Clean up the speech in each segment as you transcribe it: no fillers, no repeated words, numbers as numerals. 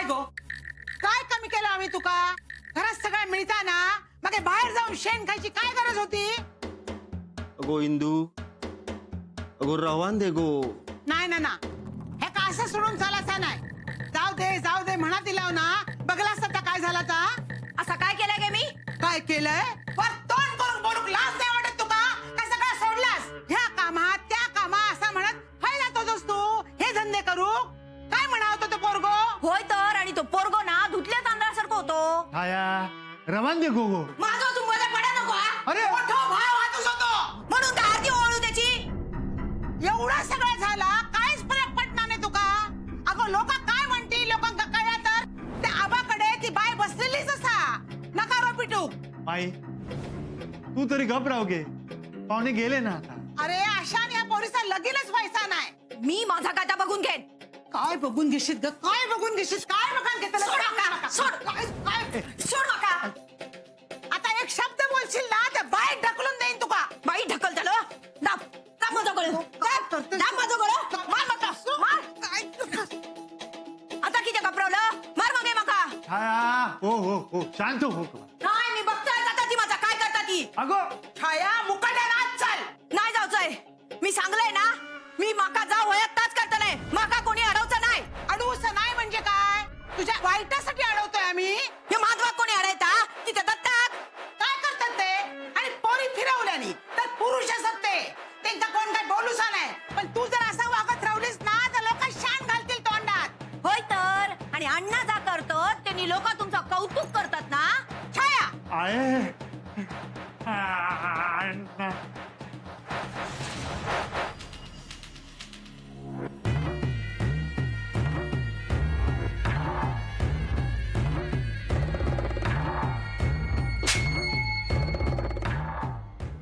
गो काय कमी केलं आम्ही तुका? घरात सगळं मिळता ना, मग हे बाहेर जाऊन शेण खायची काय गरज होती? अगो इंदू, अगो रवान दे गो. नाही ना ना, हे का असं सोडून चालायचं नाही. जाऊ दे म्हणा दिलाव ना. बघलास आता काय झाला ता? असा काय केलंय गे मी? काय केलंय? वर तोंड करून बोलूक लाज नाही वाटत तुका? काय सगळं सोडलास? ह्या कामात त्या कामात असं म्हणत फायदा तोच तू हे धंदे करू. काय म्हणा होता तो पोरगो? होय तर, आणि तो पोरगो ना धुतल्या तांदळासारखं होतो. छाया रवान दे गो गो. माझा तू मध्ये पडा नको हा? अरे मोठा भाव हातूस होतो म्हणून तर आरती ओळू त्याची. एवढा सगळं झाला काहीच फरक पडणार नाही तुका. अगं लोक काय म्हणतील, लोकांका कळलं तर त्या आबाकडे ती बाय बसलेलीच असा. नका रो पिटू. आई तू तरी घबराव घे, पाहुणे गेले ना आता. अरे अशाने या पोरीचा लगीनच व्हायचा नाही. मी माझा काटा बघून घेईन. काय बघून घेशील ग? काय बघून घेशील? काय बघून घेतलं? सोड नका, सोड. काय? सोड नका. आता एक शब्द बोलशील ना त्या बाय ढकलून देईन तुका. बाई ढकल त्याला. दाब दाब माझा गळ. दाब माझा गळ. मार नका, मार. आता किती घबरवलं? मार मगे मका. छाया हो हो हो शांत हो. नाही मी बघतोय आता ती माझा काय करता ती. अगो छाया मुकाट्याला आत चाल. नाही जाऊचंय. मी सांगलंय ना, मी माका जाऊ वयात ताच करता नाही. माका कोणी अडवचं नाही. अडवूस नाही म्हणजे काय? तुझ्या वाईटासाठी अडवतोय आम्ही. हे माधवा कोणी अडायता तिथे दत्तात. काय करतात ते? आणि पोरी फिरवल्यानी तर पुरुष असत ते. त्यांचा कोण काय बोलूसा नाही. पण तू जर असं वागत राहिलीस ना तर लोक शान घालतील तोंडात. होय तर, आणि अण्णा जा करतो त्यांनी लोक तुमचं कौतुक करतात ना. छाया आहे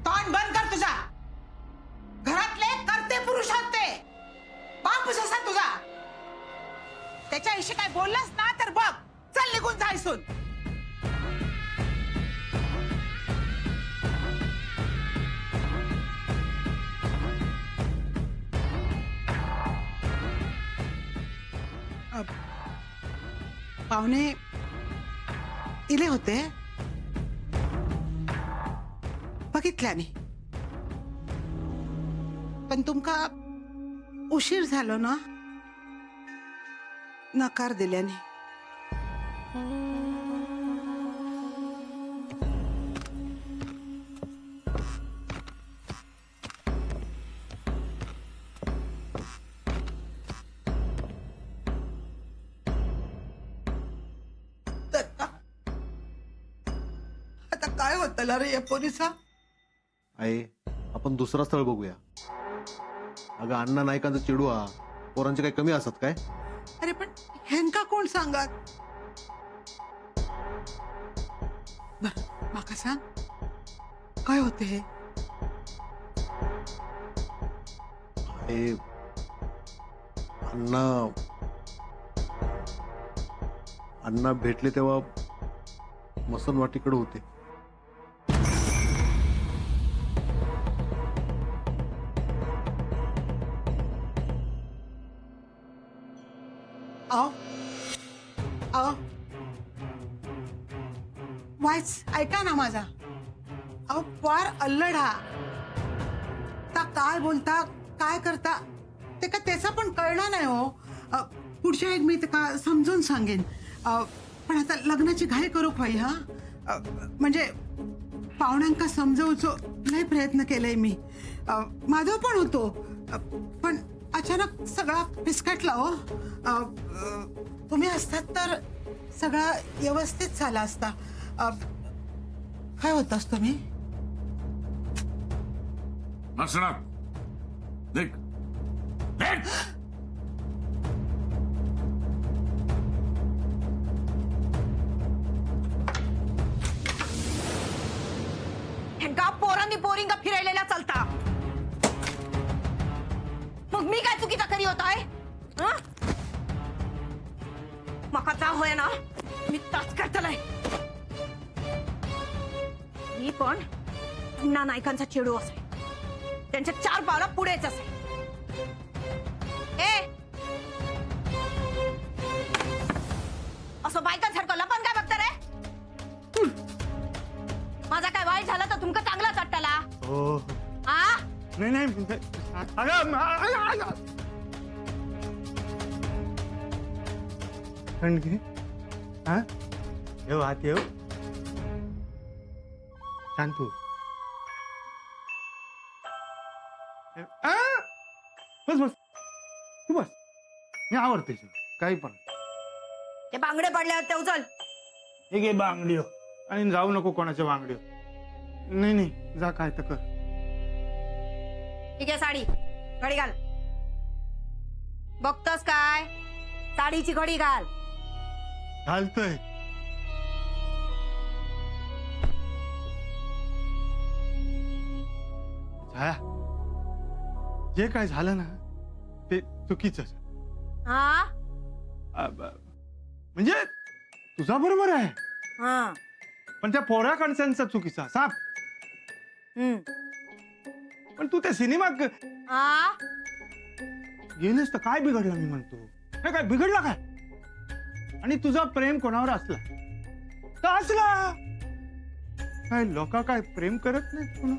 तोंड बंद कर तुझा. घरातले करते पुरुष आहोत ते. बापूस असा तुझा. त्याच्याविषयी काय बोललास ना तर बघ चल निघून जायसून. पाहुणे इले होते बघितल्याने, पण तुमका उशीर झालो ना नकार दिल्याने. आता काय होतं रे या पोलिसा? आई आपण दुसरा स्थळ बघूया. अगं अण्णा नायकांचा चिडू हा पोरांचे काही कमी असत काय? अरे पण ह्यांका कोण सांगत? बर माका सांग काय होते हे? हे अण्णा भेटले तेव्हा मसनवाटीकडे होते. आओ आओ वाईच ऐका ना माझा. अहो फार अल्लड हा. ता काय बोलता काय करता ते का त्याचा पण कळणार नाही हो. पुढच्या एक मी ते का समजून सांगेन. पण आता लग्नाची घाई करू पाहिजे हा. म्हणजे पाहुण्यांका समजवूचो लय प्रयत्न केलाय मी. माधव पण होतो पण अचानक सगळा फिसकटला हो. तुम्ही असतात तर सगळा व्यवस्थित झाला असता. काय होतास तुम्ही? नसणार. देख देख ह्यांका पोरांनी पोरिंगा फिरायलेला चालता. मग मी काय चुकीचा करी होताय? मका जा होय ना, मी ताच करतलंय. मी पण अण्णा नायकांचा चेडू असे. त्यांच्या 4 पावला पुढेच असे. ए असं बायकांसारखं लपन काय बघता रे? माझा काय वाईट झालं तर तुमका चांगलाच वाटतला. हो हा? नाही नाही थंड घे. हा येऊ आत येऊ. शांत हो. आ! बस बस तू बस. मी आवडते काही पण. ते बांगडे पडल्यावर ते उचल. हे घे बांगडी आणि जाऊ नको कोणाच्या बांगडी. नाही नाही जा काय तर कर. ठीक आहे साडी घडी घाल. बघतोस काय? साडीची घडी घाल. घालतोय. छाया जे काय झालं ना ते चुकीचं. हा? म्हणजे तुझा बरोबर आहे हा. पण त्या पोरा कणसांचा चुकीचा साप. हम्म. पण तू त्या सिनेमात हा? गेलीस तर काय बिघडलं मी म्हणतो. हे काय बिघडला काय? आणि तुझा प्रेम कोणावर असला तर असला. काय लोक काय प्रेम करत नाहीत कोणा.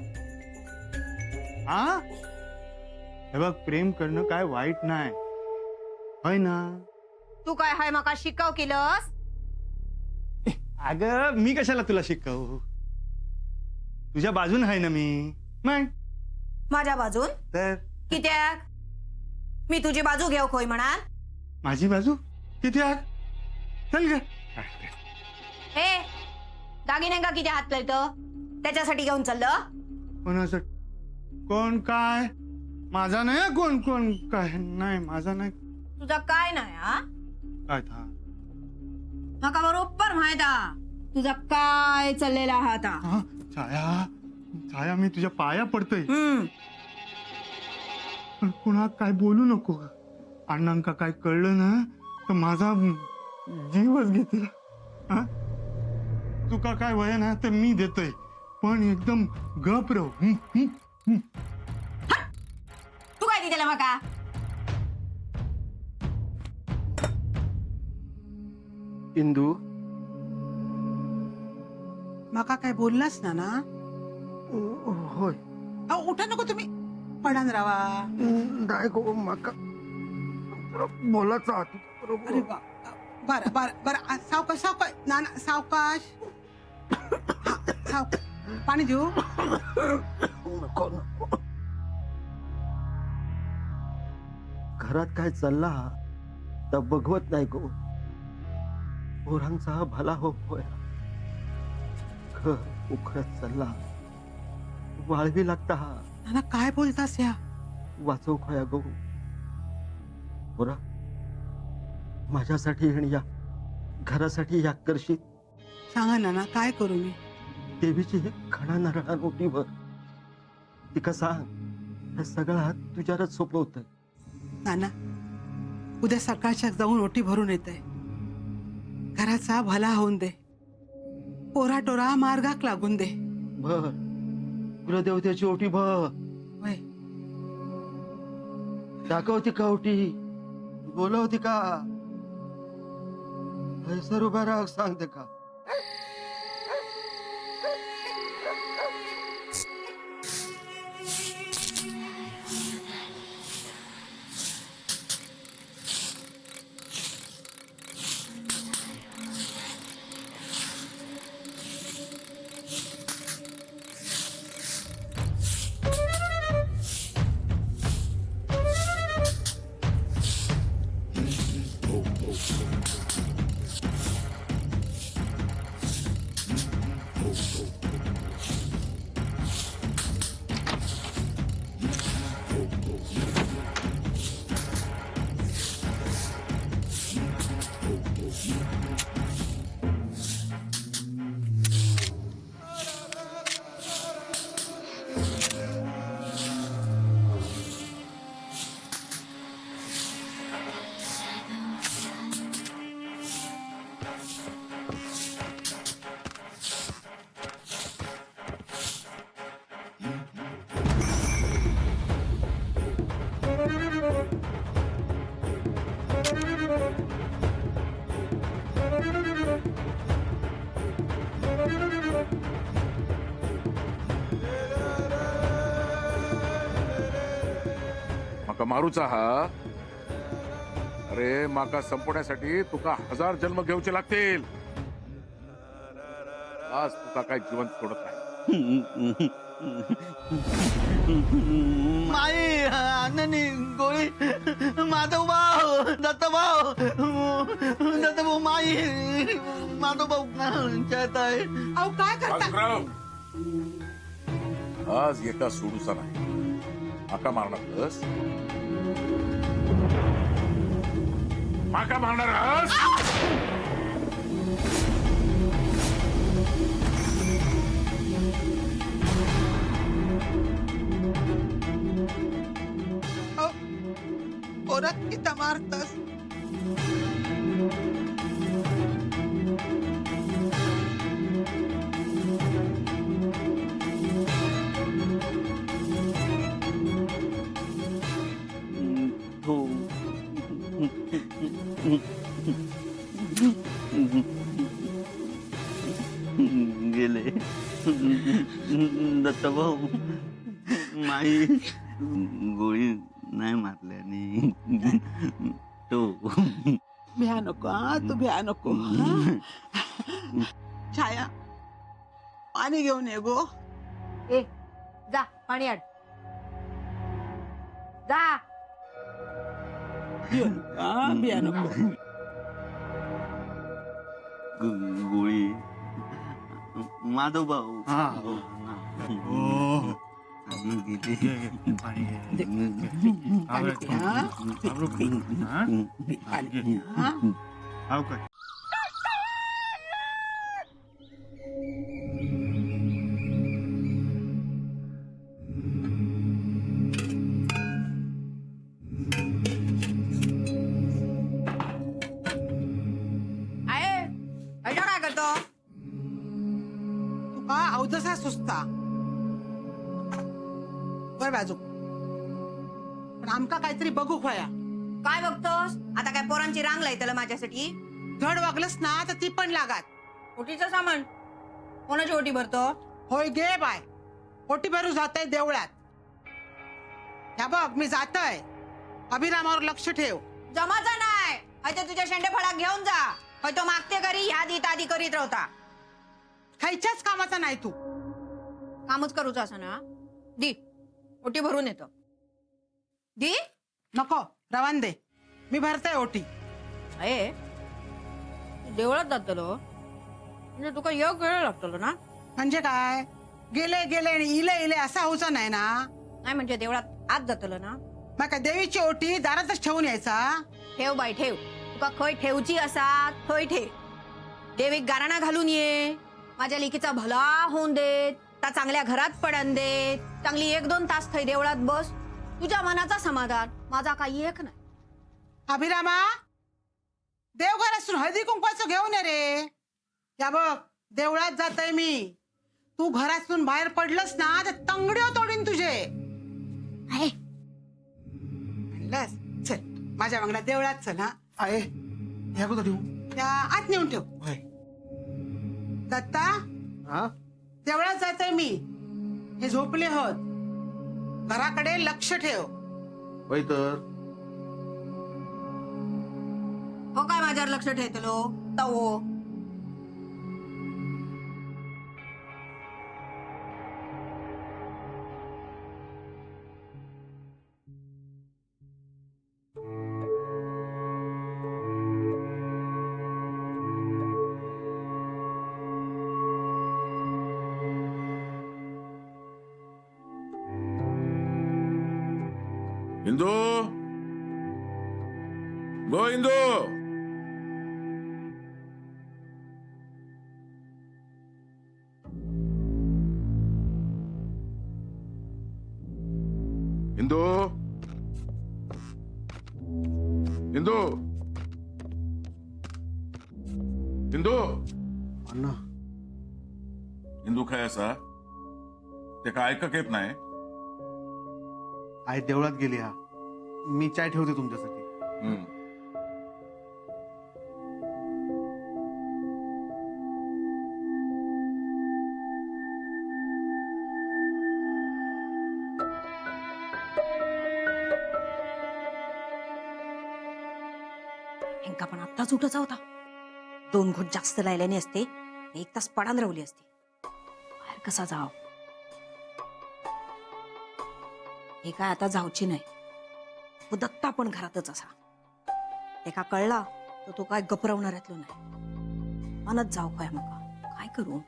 हा हे बघ प्रेम करणं काय वाईट नाही होय ना. तू काय हाय मका शिकाव केलंस? अगं मी कशाला तुला शिकवू. तुझ्या बाजून आहे ना मी. मग माझ्या बाजून तर कित्याक? मी तुझी बाजू घेऊ खोय म्हणा. माझी बाजू किती आहे. चल ग. हे दागिन्यांका किती हात लावतो त्याच्यासाठी घेऊन चाललं. कोणाचं कोण काय माझा नाही. कोण कोण काय नाही माझा नाही. तुझा काय नाही हा? काय था मका बरोबर माहित हा तुझा काय चाललेला आहात. हा, छाया छाया मी तुझ्या पाया पडतोय. पण कुणा काय बोलू नको. अण्णांका काय कळलं ना तर माझा जीवच घेतील. हा? तुका काय वय ना तर मी देतोय पण एकदम गप राहू. तू काय दिलेला मका? इंदू माका काय बोललास ना ना. होय अहो उठा नको तुम्ही. पडान रावा. नाही गो माका बोलायचं अरे वा. बर बर बर सावकाश सावकाश नाना सावकाश. हा, सावकाश. पाणी देऊ. नको नको. घरात काय चालला तर बघवत नाही गो. पोरांचा भला हो होय. घर उखडत चालला वाळवी लागता. नाना काय बोलतास या. वाचव खोया गो. पोरा माझ्यासाठी आणि या घरासाठी या करशील. सांगा नाना काय करू मी. देवीची खणा नारळा नोटीवर तिका सांग हे सगळा तुझ्यावरच सोपवतंय. नाना उद्या सकाळच्या जाऊन ओटी भरून येते. घराचा भला होऊन दे. पोरा टोरा मार्गाक लागून दे. भर कुलदेवतेची ओटी भर. होय. दाखवती का ओटी. बोलवती का. हैसर उभा राह सांगते का. माका मारूचा हा. अरे माका संपवण्यासाठी तुका 1000 जन्म घेऊचे लागतील. आज तुका काय जिवंत सोडत नाही. माई अण्णांनी गोळी माधव भाऊ दत्तभाऊ दत्तभाऊ माई माधव भाऊ आहे अहो काय करता वासुदेव, आज एका सोडूचा नाही. माका मारणारस, माका मारणारस. पोरात किती मारतस हो गेले दत्तभाऊ माई गोळी नाही मारल्याने तो भ्या नको हा तू भ्या नको हा? छाया पाणी घेऊन ये गो ए जा पाणी आण जा. भ्या नको गोळी माधव भाऊ आहे अजून काय करतो. तू का अवदसा सुस्ता बर बाजू पण आमका काहीतरी बघू खोया. काय बघतोस आता. काय पोरांची रांग लाई त्याला माझ्यासाठी. धड वागलस ना तर ती पण लागात. ओटीचं सामान कोणाची ओटी भरतो. होय गे बाय ओटी भरू जातय देवळात. ह्या बघ मी जातय अभिरामावर लक्ष ठेव. जमाचा नाही అయితే तुझ्या शेंडे फळाक घेऊन जा. होय तो मागते करी यादी तादी करीत राहता. खायच्याच कामाचा नाही तू. कामच करूच असं ना. दी ओटी भरून येतो. दी नको रवान दे मी भरतय ओटी. आहे देवळात जातलो म्हणजे तुका योग वेळ लागतलो ना. म्हणजे काय गेले गेले आणि इले इले असा होचा नाही ना. नाही म्हणजे देवळात आत जातलो ना. मग काय देवीची ओटी दारातच ठेवून यायचा. ठेव बाई ठेव. तुका खय ठेवची असा थंय ठेव. देवीक गाराणा घालून ये. माझ्या लेकीचा भला होऊन देत. त्या चांगल्या घरात पडन देत. चांगली 1-2 तास थंय देवळात बस. तुझ्या मनाचा समाधान माझा काही एक नाही. अभिरामा देवघर असून हळदी कुंकवाचं घेऊन ये रे. या बघ देवळात जातय मी. तू घरातून बाहेर पडलंस ना तर तंगड्या तोडीन तुझे. आहे म्हणलंस चल माझ्या वांगडा देवळात चल. हा आहे ह्या कुठं ठेवू. त्या आत नेऊन ठेव. होय. दत्ता हा देवळात जातय मी. हे झोपले होत. घराकडे लक्ष ठेव. होय तर हो काय माझ्यावर लक्ष ठेवतलो तवो. इंदू गो इंदू. इंदू इंदू इंदू अण्णा इंदू काय असा ते काय ऐकक येत नाही. आई देवळात गेली. हा मी चाय ठेवते तुमच्यासाठी. हम्म. का पण आत्ताच उठायचा होता. 2 घोट जास्त लायल्याने असते 1 तास पडान रावली असते. बाहेर कसा जाव? हे काय आता जाऊची नाही. तो दत्ता पण घरातच असा. एका कळला तर तो काय गपरवणाऱ्यातलो नाही. मनच जाऊ काय मका काय करू?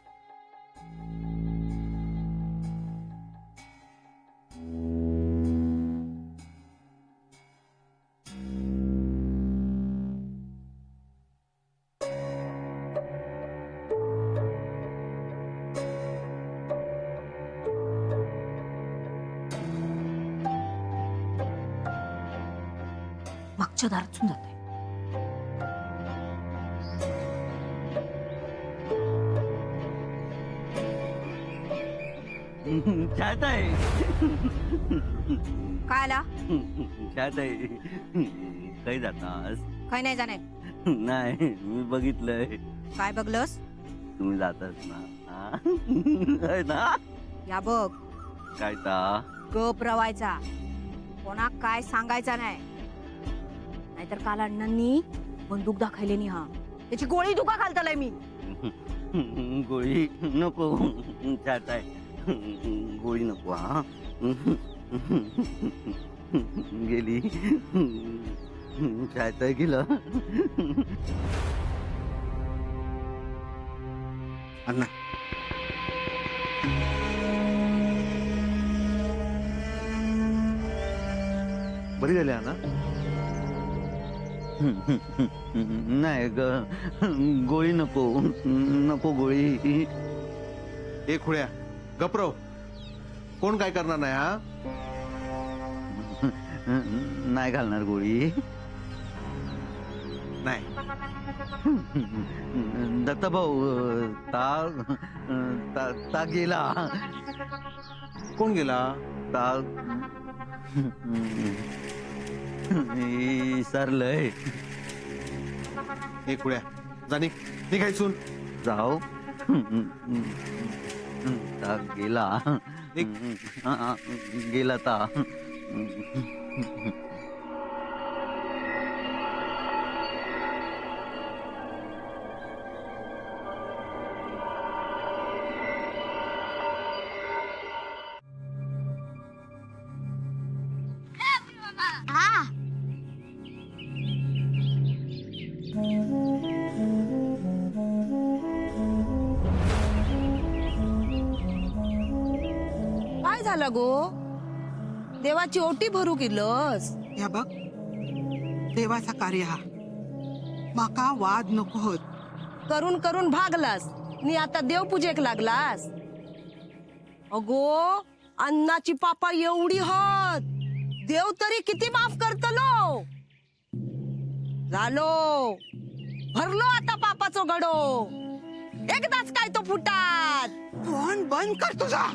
मागच्या दारातून जाते. शाळेत आहे. काय आला? शाळेत आहे. काही जातास? काय नाही जाणार. नाही, मी बघितलंय काय बघलस? तुम्ही जातास ना. हा? है ना? या बघ काय ता? गप रवायचा. कोणा काय सांगायचा नाही. नाहीतर काल अण्णांनी बंदूक दाखवलेनी हा. त्याची गोळी दुका घालतलय मी. गोळी नको. शाळेत आहे. गोळी नको. हा गेली. शाळेत आहे गेलं. अण्णा बरी झाली अण्णा? नाही गोळी नको. नको गोळी. ए खुळ्या गपरव. कोण काय करणार नाही हा? नाही घालणार गोळी. नाही. दत्ता भाऊ ता गेला. कोण गेला? ता सरलय. ए खुळ्या जा निघायचून. जाऊ. ता गेला. गेला ता. काय झालं गो? देवाची ओटी भरू केलंस? या बघ देवाचा कार्य हा. माका वाद नको होत. करून करून भागलास नि आता देवपूजेक लागलास. अगो अन्नाची पापा एवढी होत. देव तरी किती माफ करतलो. झालो भरलो आता पापाचो घडो. एकदाच काय तो फुटात. तोंड बंद कर तुझा.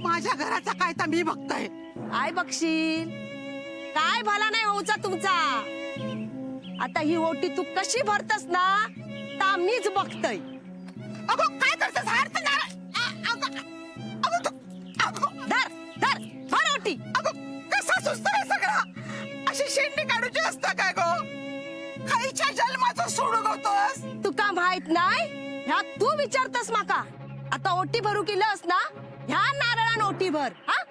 माझ्या घराचा काय तर मी बघतोय. काय बघशील? काय भला नाही होऊचा तुमचा. आता ही ओटी तू कशी भरतस ना ता मीच बघतय. अगो काय करतेस? धर धर भर ओटी. अगो कसा सुचतोय सगळा. अशी शेंडी काढूची असता काय गो? खाईच्या जन्माचं सोडून होतोस. तुका माहित नाही ह्या तू विचारतस माका. आता ओटी भरू केलंस ना ह्या नारळान ओटी भर. हा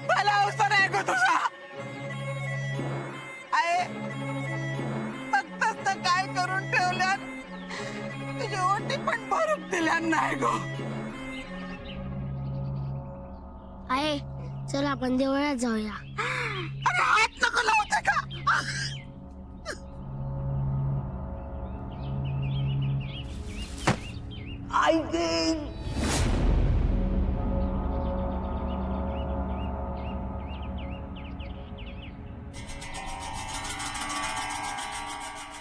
मला अवसर आहे गो तुझा. आहे फक्तच तर काय करून ठेवल्या. तुझी ओटी पण भरून दिल्या नाही गो. आहे चल आपण देवळात जाऊया. अरे हात नको लावते का?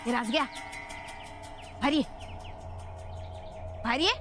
हे राजग्या भारी भारी हो